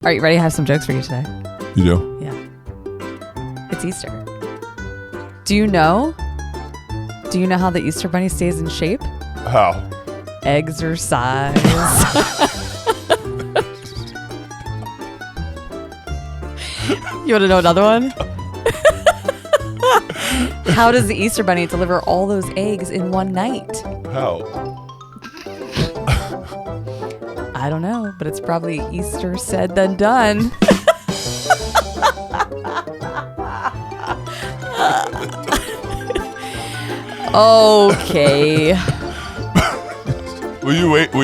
Are you ready? I have some jokes for you today. You do? Yeah. It's Easter. Do you know how the Easter Bunny stays in shape? How? Exercise. You want to know another one? How does the Easter Bunny deliver all those eggs in one night? How? I don't know, but it's probably easier said than done. Okay. Were you waiting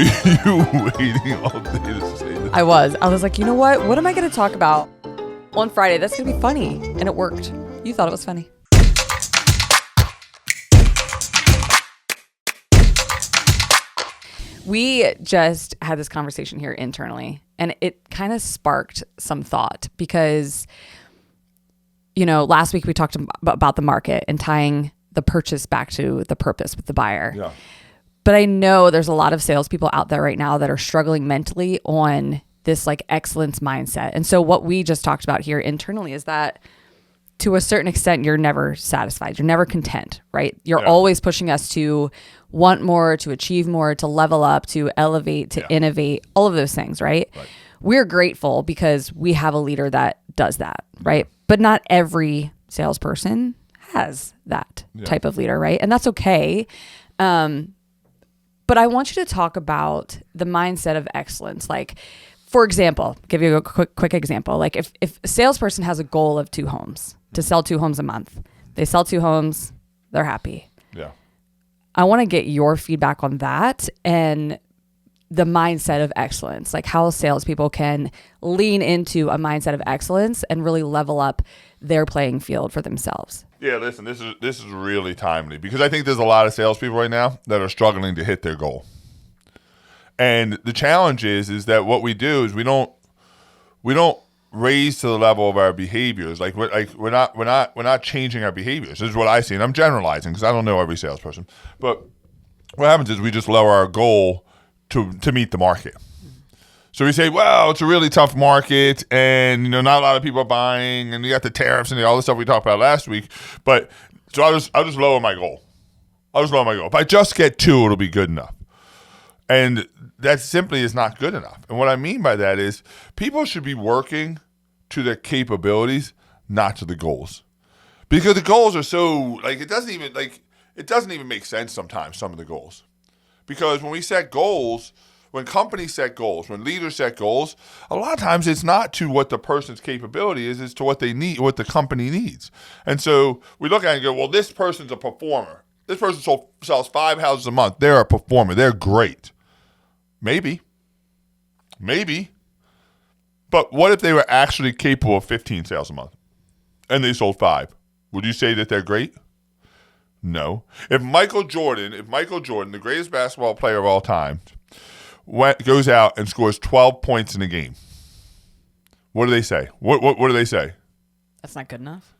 all day to say this? I was like, you know what? What am I going to talk about on Friday? That's going to be funny. And it worked. You thought it was funny. We just had this conversation here internally, and it kind of sparked some thought because, last week we talked about the market and tying the purchase back to the purpose with the buyer. Yeah. But I know there's a lot of salespeople out there right now that are struggling mentally on this like excellence mindset. And so what we just talked about here internally is that to a certain extent, you're never satisfied. You're never content, right? You're always pushing us to want more, to achieve more, to level up, to elevate, to innovate, all of those things, right? We're grateful because we have a leader that does that, right? But not every salesperson has that type of leader, right? And that's okay. But I want you to talk about the mindset of excellence. Like, for example, give you a quick example. Like if a salesperson has a goal of 2 homes, to sell 2 homes a month, they sell 2 homes, they're happy. Yeah. I want to get your feedback on that and the mindset of excellence, like how salespeople can lean into a mindset of excellence and really level up their playing field for themselves. Yeah, listen, this is really timely because I think there's a lot of salespeople right now that are struggling to hit their goal. And the challenge is that what we do is we don't raise to the level of our behaviors. We're not changing our behaviors. This is what I see, and I'm generalizing because I don't know every salesperson. But what happens is we just lower our goal to meet the market. So we say, well, it's a really tough market, and not a lot of people are buying, and you got the tariffs and all the stuff we talked about last week. But so I'll just lower my goal. If I just get 2, it'll be good enough. And that simply is not good enough. And what I mean by that is people should be working to their capabilities, not to the goals. Because the goals are so it doesn't even make sense sometimes, some of the goals. Because when we set goals, when companies set goals, when leaders set goals, a lot of times it's not to what the person's capability is, it's to what they need, what the company needs. And so we look at it and go, well, this person's a performer. This person sells 5 houses a month. They're a performer. They're great. Maybe. But what if they were actually capable of 15 sales a month and they sold 5? Would you say that they're great? No. If Michael Jordan, the greatest basketball player of all time, goes out and scores 12 points in a game, what do they say? What do they say? That's not good enough.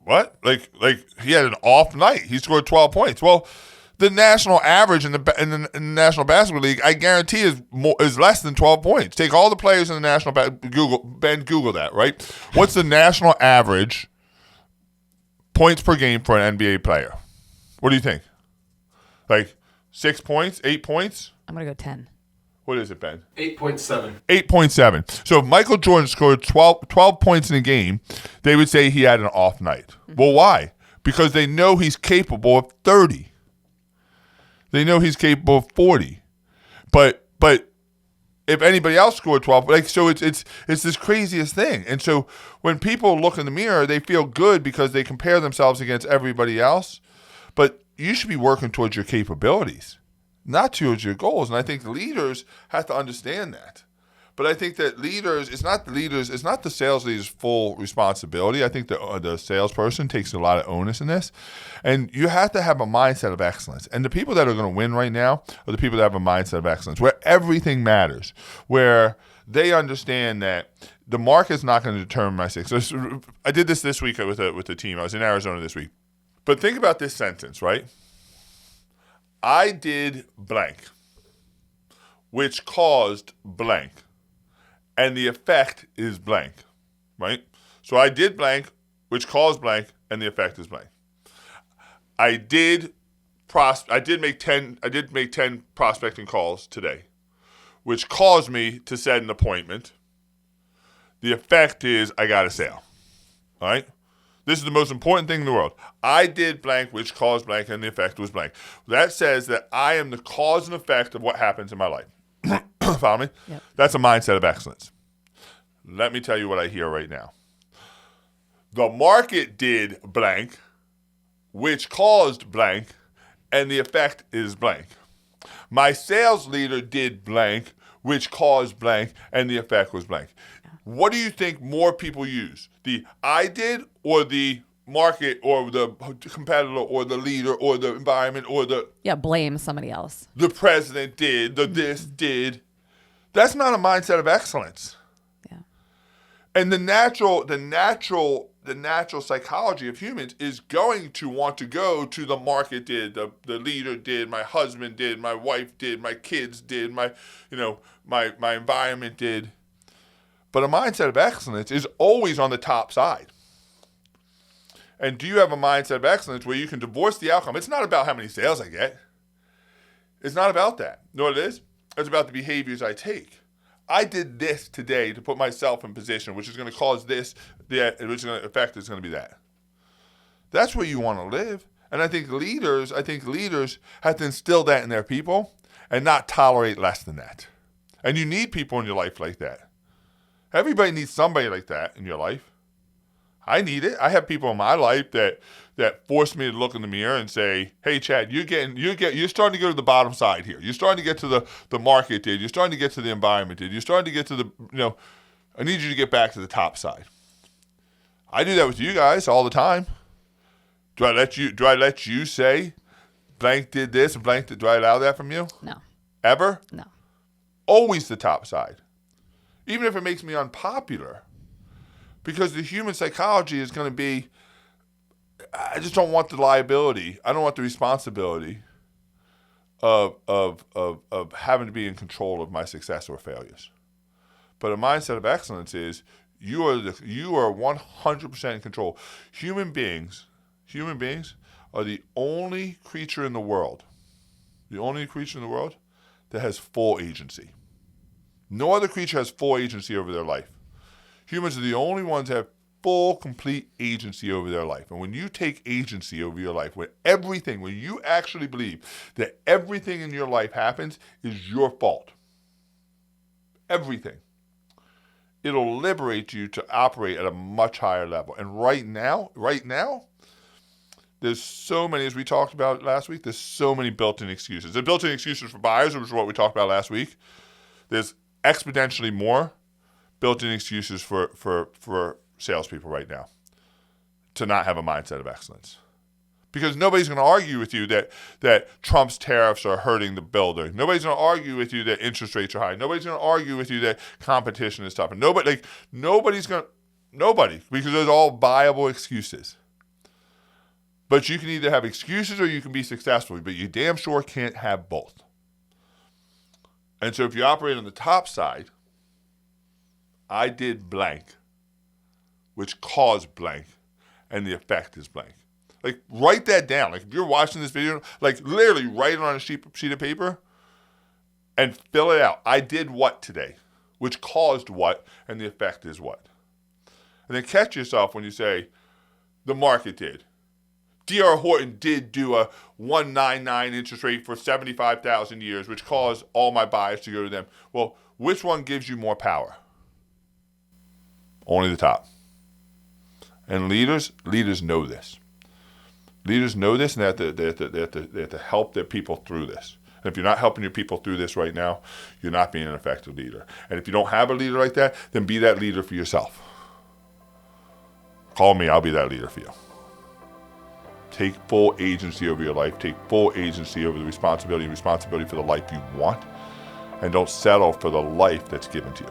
What? Like he had an off night. He scored 12 points. Well, the national average in the National Basketball League, I guarantee, is less than 12 points. Take all the players in the National Google that, right? What's the national average points per game for an NBA player? What do you think? 6 points, 8 points? I'm going to go 10. What is it, Ben? 8.7. 8.7. So if Michael Jordan scored 12 points in a game, they would say he had an off night. Well, why? Because they know he's capable of 30. They know he's capable of 40. But if anybody else scored 12, so it's this craziest thing. And so when people look in the mirror, they feel good because they compare themselves against everybody else. But you should be working towards your capabilities, not towards your goals. And I think leaders have to understand that. But I think that it's not the sales leader's full responsibility. I think the salesperson takes a lot of onus in this. And you have to have a mindset of excellence. And the people that are going to win right now are the people that have a mindset of excellence, where everything matters, where they understand that the market's not going to determine my success. I did this week with the team. I was in Arizona this week. But think about this sentence, right? I did blank, which caused blank. and the effect is blank, right? So I did blank, which caused blank, and the effect is blank. I did make 10 prospecting calls today, which caused me to set an appointment. The effect is I got a sale. All right? This is the most important thing in the world. I did blank, which caused blank, and the effect was blank. That says that I am the cause and effect of what happens in my life. Follow me? Yep. That's a mindset of excellence. Let me tell you what I hear right now. The market did blank, which caused blank, and the effect is blank. My sales leader did blank, which caused blank, and the effect was blank. What do you think more people use? The I did, or the market, or the competitor, or the leader, or the environment, or the blame somebody else. The president did, the this did. That's not a mindset of excellence. Yeah. And the natural psychology of humans is going to want to go to the market did, the leader did, my husband did, my wife did, my kids did, my environment did. But a mindset of excellence is always on the top side. And do you have a mindset of excellence where you can divorce the outcome? It's not about how many sales I get. It's not about that. You know what it is? It's about the behaviors I take. I did this today to put myself in position, which is going to cause this, that, which is going to affect is going to be that. That's where you want to live. And I think leaders have to instill that in their people and not tolerate less than that. And you need people in your life like that. Everybody needs somebody like that in your life. I need it. I have people in my life that force me to look in the mirror and say, "Hey, Chad, you're starting to go to the bottom side here. You're starting to get to the market, dude. You're starting to get to the environment, dude. You're starting to get to the, I need you to get back to the top side." I do that with you guys all the time. Do I let you say, blank did this and blank did? Do I allow that from you? No. Ever? No. Always the top side. Even if it makes me unpopular. Because the human psychology is going to be, I just don't want the liability. I don't want the responsibility of having to be in control of my success or failures. But a mindset of excellence is you are 100% in control. Human beings are the only creature in the world that has full agency. No other creature has full agency over their life. Humans are the only ones that have full, complete agency over their life. And when you take agency over your life, when you actually believe that everything in your life happens is your fault, everything, it'll liberate you to operate at a much higher level. And right now, there's so many, as we talked about last week, there's so many built-in excuses. The built-in excuses for buyers, which is what we talked about last week. There's exponentially more built-in excuses for salespeople right now to not have a mindset of excellence. Because nobody's going to argue with you that Trump's tariffs are hurting the builder. Nobody's going to argue with you that interest rates are high. Nobody's going to argue with you that competition is tough. And nobody, because those are all viable excuses. But you can either have excuses or you can be successful, but you damn sure can't have both. And so if you operate on the top side, I did blank, which caused blank, and the effect is blank. Like, write that down. Like, if you're watching this video, like, literally write it on a sheet of paper and fill it out. I did what today, which caused what, and the effect is what. And then catch yourself when you say, the market did. D.R. Horton did do a 1.99 interest rate for 75,000 years, which caused all my buyers to go to them. Well, which one gives you more power? Only the top. And leaders know this. Leaders know this, and they have to help their people through this. And if you're not helping your people through this right now, you're not being an effective leader. And if you don't have a leader like that, then be that leader for yourself. Call me, I'll be that leader for you. Take full agency over your life. Take full agency over the responsibility for the life you want. And don't settle for the life that's given to you.